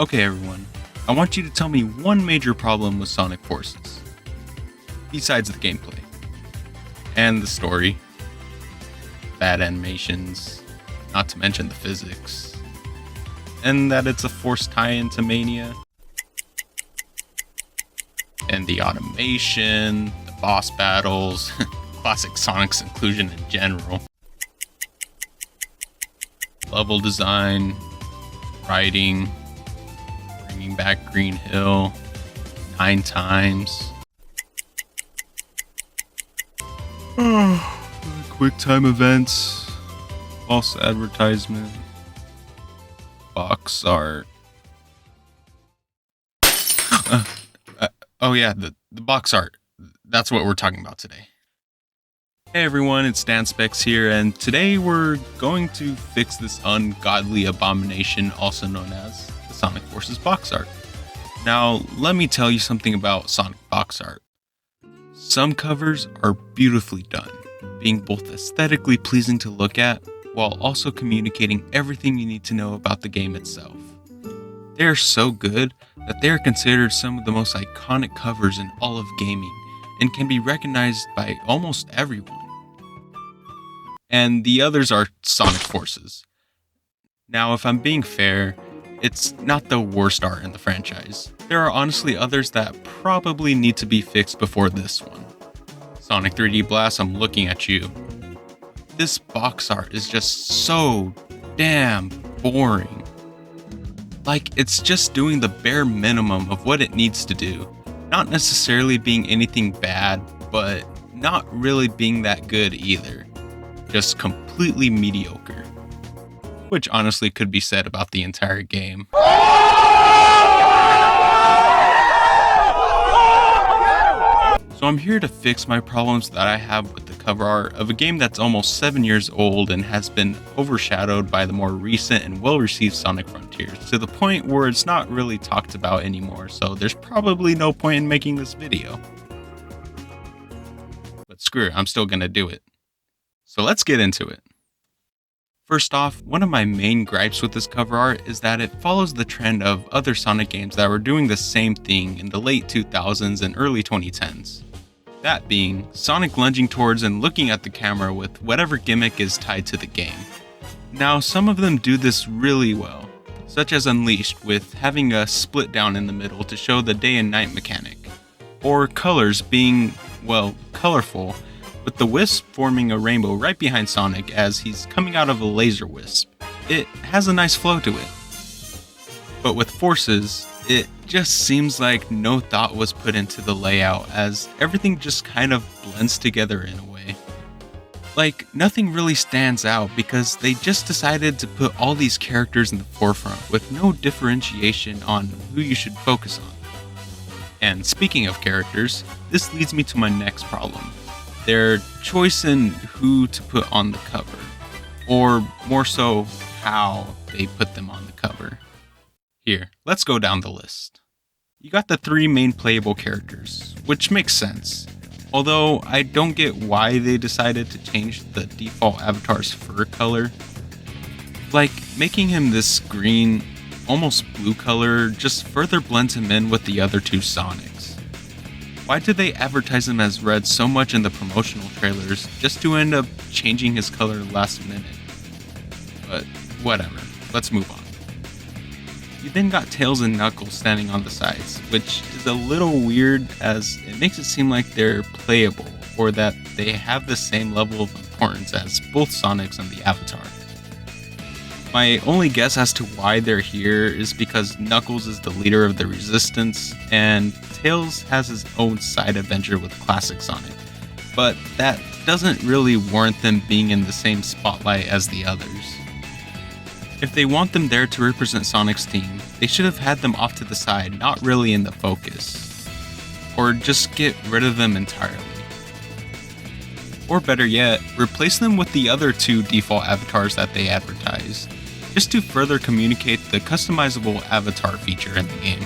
Okay, everyone, I want you to tell me one major problem with Sonic Forces, besides the gameplay, and the story, bad animations, not to mention the physics, and that it's a forced tie-in to Mania, and the automation, the boss battles, classic Sonic's inclusion in general, level design, writing, bringing back Green Hill 9 times. Quick time events, false advertisement, box art. Oh yeah, the box art. That's what we're talking about today. Hey everyone, it's DanSpex here, and today we're going to fix this ungodly abomination also known as the Sonic Forces box art. Now, let me tell you something about Sonic box art. Some covers are beautifully done, being both aesthetically pleasing to look at, while also communicating everything you need to know about the game itself. They are so good that they are considered some of the most iconic covers in all of gaming, and can be recognized by almost everyone. And the others are Sonic Forces. Now, if I'm being fair, it's not the worst art in the franchise. There are honestly others that probably need to be fixed before this one. Sonic 3D Blast, I'm looking at you. This box art is just so damn boring. Like, it's just doing the bare minimum of what it needs to do. Not necessarily being anything bad, but not really being that good either. Just completely mediocre. Which honestly could be said about the entire game. So I'm here to fix my problems that I have with the cover art of a game that's almost 7 years old and has been overshadowed by the more recent and well-received Sonic Frontiers, to the point where it's not really talked about anymore, so there's probably no point in making this video. But screw it, I'm still gonna do it. So let's get into it. First off, one of my main gripes with this cover art is that it follows the trend of other Sonic games that were doing the same thing in the late 2000s and early 2010s. That being, Sonic lunging towards and looking at the camera with whatever gimmick is tied to the game. Now, some of them do this really well, such as Unleashed with having a split down in the middle to show the day and night mechanic, or Colors being, well, colorful, with the wisp forming a rainbow right behind Sonic as he's coming out of a laser wisp. It has a nice flow to it. But with Forces, it just seems like no thought was put into the layout, as everything just kind of blends together in a way. Like, nothing really stands out because they just decided to put all these characters in the forefront with no differentiation on who you should focus on. And speaking of characters, this leads me to my next problem. Their choice in who to put on the cover, or more so, how they put them on the cover. Here, let's go down the list. You got the 3 main playable characters, which makes sense, although I don't get why they decided to change the default avatar's fur color. Like, making him this green, almost blue color just further blends him in with the other 2 Sonics. Why did they advertise him as red so much in the promotional trailers just to end up changing his color last minute? But whatever, let's move on. You then got Tails and Knuckles standing on the sides, which is a little weird as it makes it seem like they're playable, or that they have the same level of importance as both Sonics and the Avatar. My only guess as to why they're here is because Knuckles is the leader of the Resistance, and Tails has his own side adventure with classic Sonic, but that doesn't really warrant them being in the same spotlight as the others. If they want them there to represent Sonic's team, they should have had them off to the side, not really in the focus. Or just get rid of them entirely. Or better yet, replace them with the other 2 default avatars that they advertised, just to further communicate the customizable avatar feature in the game.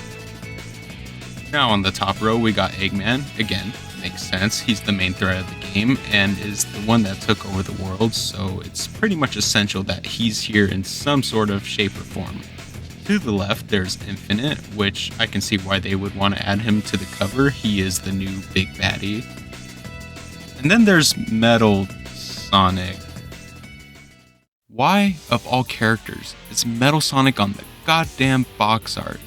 Now on the top row we got Eggman. Again, makes sense, he's the main threat of the game and is the one that took over the world, so it's pretty much essential that he's here in some sort of shape or form. To the left, there's Infinite, which I can see why they would want to add him to the cover. He is the new big baddie. And then there's Metal Sonic. Why, of all characters, is Metal Sonic on the goddamn box art?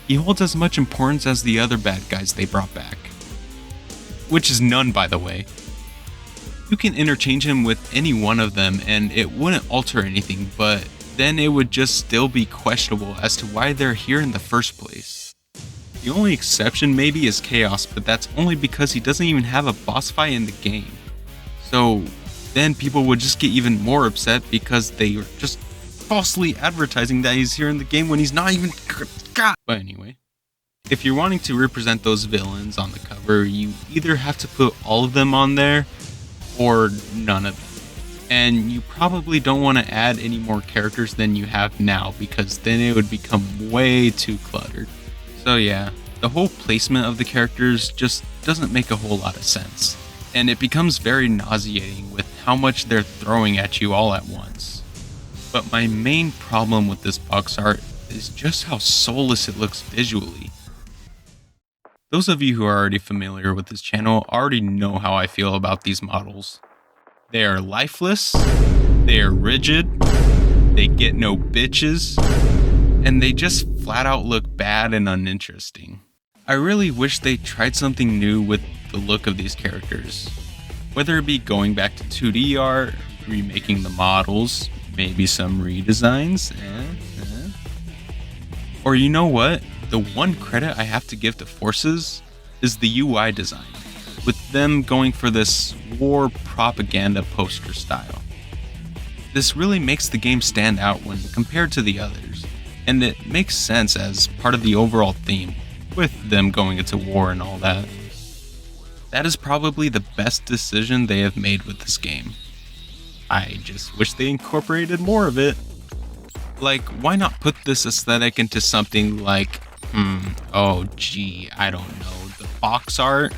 He holds as much importance as the other bad guys they brought back. Which is none, by the way. You can interchange him with any one of them and it wouldn't alter anything, but then it would just still be questionable as to why they're here in the first place. The only exception maybe is Chaos, but that's only because he doesn't even have a boss fight in the game. So then people would just get even more upset because they are just falsely advertising that he's here in the game when he's not even. But anyway, if you're wanting to represent those villains on the cover, you either have to put all of them on there or none of them. And you probably don't want to add any more characters than you have now because then it would become way too cluttered. So yeah, the whole placement of the characters just doesn't make a whole lot of sense. And it becomes very nauseating with how much they're throwing at you all at once. But my main problem with this box art is just how soulless it looks visually. Those of you who are already familiar with this channel already know how I feel about these models. They are lifeless, they are rigid, they get no bitches, and they just flat out look bad and uninteresting. I really wish they tried something new with the look of these characters. Whether it be going back to 2D art, remaking the models, maybe some redesigns, or you know what? The one credit I have to give to Forces is the UI design, with them going for this war propaganda poster style. This really makes the game stand out when compared to the others, and it makes sense as part of the overall theme, with them going into war and all that. That is probably the best decision they have made with this game. I just wish they incorporated more of it. Like, why not put this aesthetic into something like, I don't know, the box art?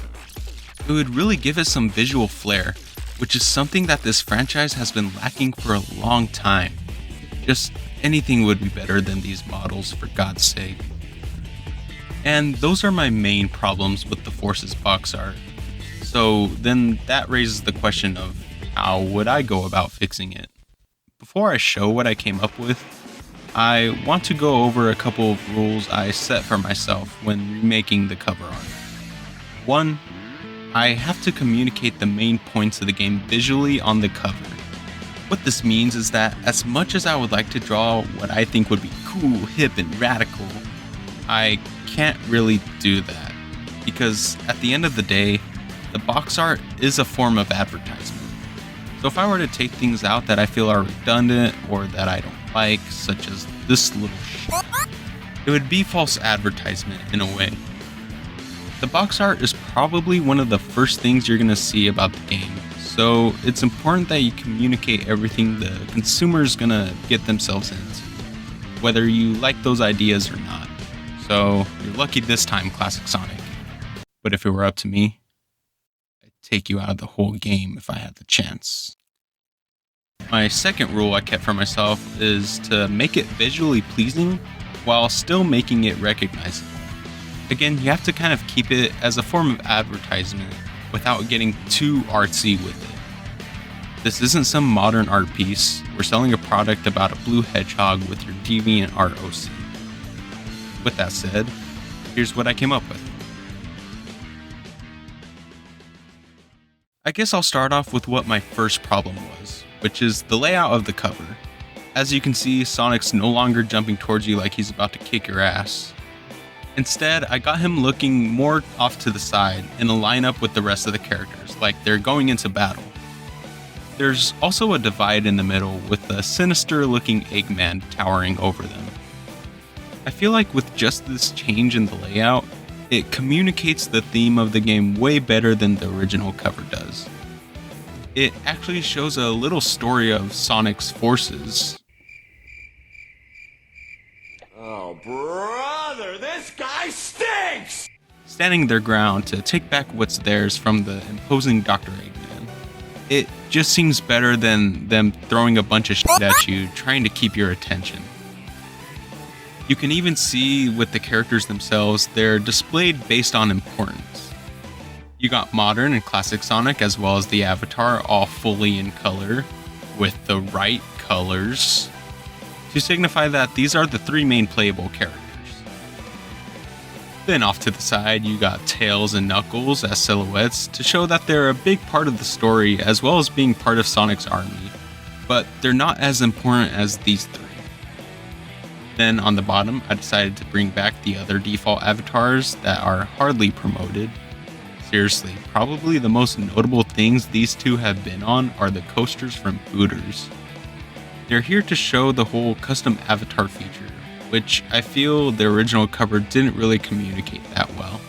It would really give it some visual flair, which is something that this franchise has been lacking for a long time. Just anything would be better than these models, for God's sake. And those are my main problems with the Forces box art. So then that raises the question of how would I go about fixing it? Before I show what I came up with, I want to go over a couple of rules I set for myself when remaking the cover art. 1. I have to communicate the main points of the game visually on the cover. What this means is that as much as I would like to draw what I think would be cool, hip, and radical, I can't really do that because at the end of the day, the box art is a form of advertisement. So if I were to take things out that I feel are redundant or that I don't like, such as this little shit, it would be false advertisement in a way. The box art is probably one of the first things you're going to see about the game, so it's important that you communicate everything the consumer is going to get themselves into, whether you like those ideas or not. So you're lucky this time, Classic Sonic. But if it were up to me, I'd take you out of the whole game if I had the chance. My second rule I kept for myself is to make it visually pleasing while still making it recognizable. Again, you have to kind of keep it as a form of advertisement without getting too artsy with it. This isn't some modern art piece. We're selling a product about a blue hedgehog with your DeviantArt OC. With that said, here's what I came up with. I guess I'll start off with what my first problem was, which is the layout of the cover. As you can see, Sonic's no longer jumping towards you like he's about to kick your ass. Instead, I got him looking more off to the side in a lineup with the rest of the characters, like they're going into battle. There's also a divide in the middle with a sinister looking Eggman towering over them. I feel like with just this change in the layout, it communicates the theme of the game way better than the original cover does. It actually shows a little story of Sonic's forces. Oh, brother, this guy stinks! Standing their ground to take back what's theirs from the imposing Dr. Eggman. It just seems better than them throwing a bunch of shit at you, trying to keep your attention. You can even see with the characters themselves, they're displayed based on importance. You got modern and classic Sonic as well as the avatar all fully in color with the right colors to signify that these are the three main playable characters. Then off to the side, you got Tails and Knuckles as silhouettes to show that they're a big part of the story as well as being part of Sonic's army, but they're not as important as these three. Then on the bottom, I decided to bring back the other default avatars that are hardly promoted. Seriously, probably the most notable things these two have been on are the coasters from Hooters. They're here to show the whole custom avatar feature, which I feel the original cover didn't really communicate that well.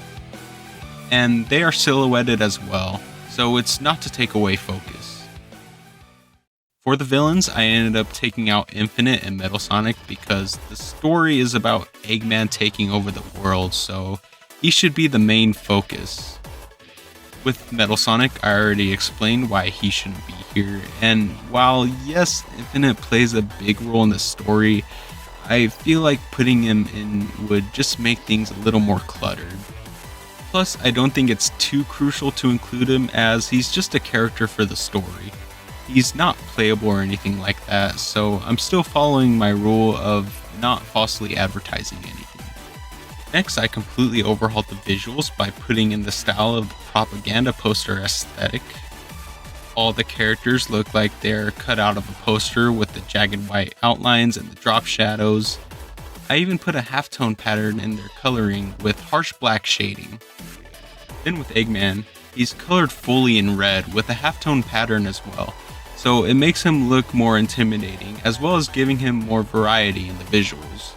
And they are silhouetted as well, so it's not to take away focus. For the villains, I ended up taking out Infinite and Metal Sonic because the story is about Eggman taking over the world, so he should be the main focus. With Metal Sonic, I already explained why he shouldn't be here, and while yes, Infinite plays a big role in the story, I feel like putting him in would just make things a little more cluttered. Plus, I don't think it's too crucial to include him as he's just a character for the story. He's not playable or anything like that, so I'm still following my rule of not falsely advertising anything. Next, I completely overhauled the visuals by putting in the style of the propaganda poster aesthetic. All the characters look like they're cut out of a poster with the jagged white outlines and the drop shadows. I even put a halftone pattern in their coloring with harsh black shading. Then with Eggman, he's colored fully in red with a halftone pattern as well, so it makes him look more intimidating as well as giving him more variety in the visuals.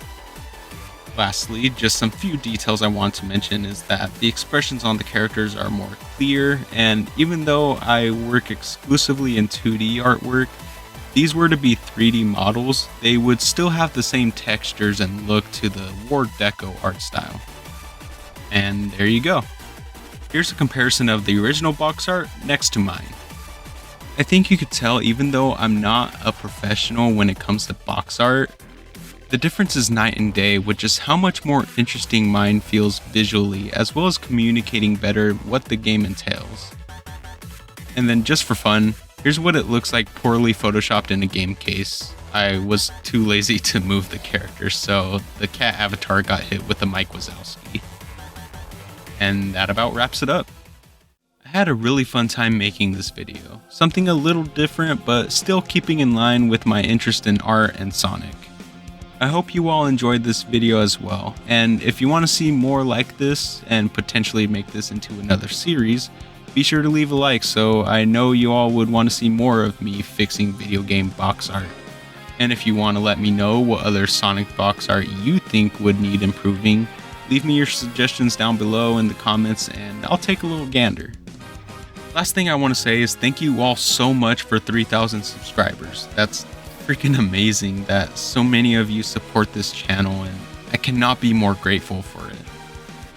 Lastly, just some few details I want to mention is that the expressions on the characters are more clear, and even though I work exclusively in 2D artwork, these were to be 3D models, they would still have the same textures and look to the War Deco art style. And there you go. Here's a comparison of the original box art next to mine. I think you could tell even though I'm not a professional when it comes to box art, the difference is night and day with just how much more interesting mine feels visually as well as communicating better what the game entails. And then just for fun, here's what it looks like poorly photoshopped in a game case. I was too lazy to move the character, so the cat avatar got hit with a Mike Wazowski. And that about wraps it up. I had a really fun time making this video, something a little different but still keeping in line with my interest in art and Sonic. I hope you all enjoyed this video as well, and if you want to see more like this and potentially make this into another series, be sure to leave a like so I know you all would want to see more of me fixing video game box art. And if you want to let me know what other Sonic box art you think would need improving, leave me your suggestions down below in the comments and I'll take a little gander. Last thing I want to say is thank you all so much for 3,000 subscribers. That's freaking amazing that so many of you support this channel and I cannot be more grateful for it.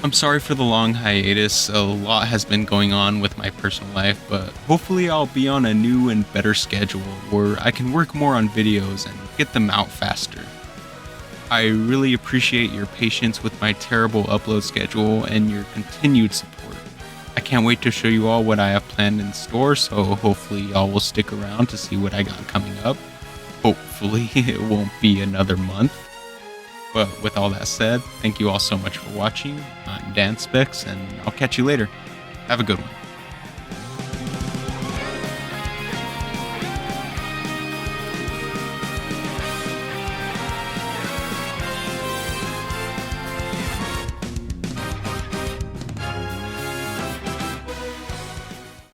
I'm sorry for the long hiatus, a lot has been going on with my personal life, but hopefully I'll be on a new and better schedule where I can work more on videos and get them out faster. I really appreciate your patience with my terrible upload schedule and your continued support. I can't wait to show you all what I have planned in store, so hopefully y'all will stick around to see what I got coming up. Hopefully it won't be another month. But with all that said, thank you all so much for watching. I'm DanSpex, and I'll catch you later. Have a good one.